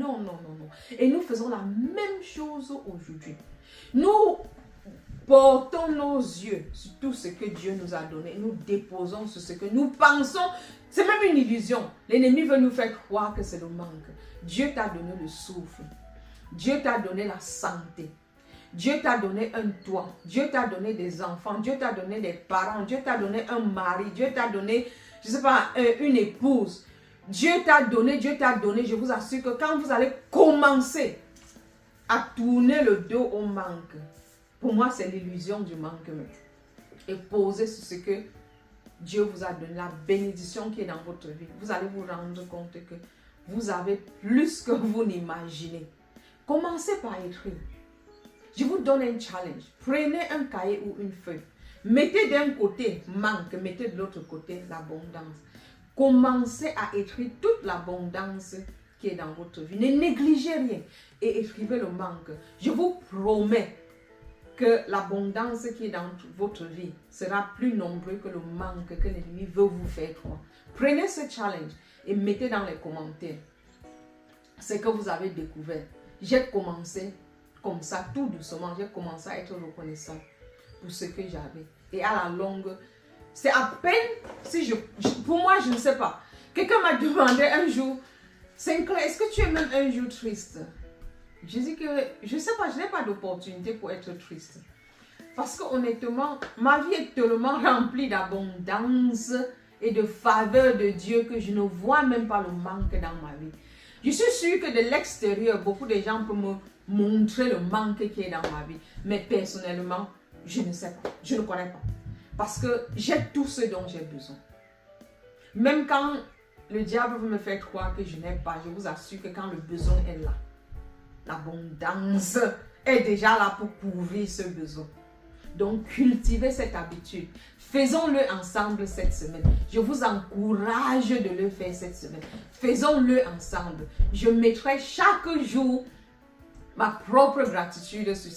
Non, non, non, non. Et nous faisons la même chose aujourd'hui. Nous portons nos yeux sur tout ce que Dieu nous a donné. Nous déposons sur ce que nous pensons. C'est même une illusion. L'ennemi veut nous faire croire que c'est le manque. Dieu t'a donné le souffle. Dieu t'a donné la santé. Dieu t'a donné un toit. Dieu t'a donné des enfants. Dieu t'a donné des parents. Dieu t'a donné un mari. Dieu t'a donné, je ne sais pas, une épouse. Dieu t'a donné. Je vous assure que quand vous allez commencer à tourner le dos au manque, pour moi, c'est l'illusion du manque. Et poser sur ce que Dieu vous a donné, la bénédiction qui est dans votre vie. Vous allez vous rendre compte que vous avez plus que vous n'imaginez. Commencez par écrire. Je vous donne un challenge. Prenez un cahier ou une feuille. Mettez d'un côté manque, mettez de l'autre côté l'abondance. Commencez à écrire toute l'abondance qui est dans votre vie. Ne négligez rien et écrivez le manque. Je vous promets que l'abondance qui est dans votre vie sera plus nombreuse que le manque que l'ennemi veut vous faire croire. Prenez ce challenge et mettez dans les commentaires ce que vous avez découvert. J'ai commencé comme ça, tout doucement, j'ai commencé à être reconnaissant pour ce que j'avais. Et à la longue, c'est à peine si pour moi, je ne sais pas. Quelqu'un m'a demandé un jour, Sinclair, est-ce que tu es même un jour triste? Je dis que, je ne sais pas, je n'ai pas d'opportunité pour être triste. Parce que honnêtement, ma vie est tellement remplie d'abondance et de faveur de Dieu que je ne vois même pas le manque dans ma vie. Je suis sûre que de l'extérieur, beaucoup de gens peuvent me montrer le manque qui est dans ma vie. Mais personnellement, je ne sais pas, je ne connais pas. Parce que j'ai tout ce dont j'ai besoin. Même quand le diable veut me faire croire que je n'ai pas, je vous assure que quand le besoin est là, l'abondance est déjà là pour couvrir ce besoin. Donc, cultivez cette habitude. Faisons-le ensemble cette semaine. Je vous encourage de le faire cette semaine. Faisons-le ensemble. Je mettrai chaque jour ma propre gratitude sur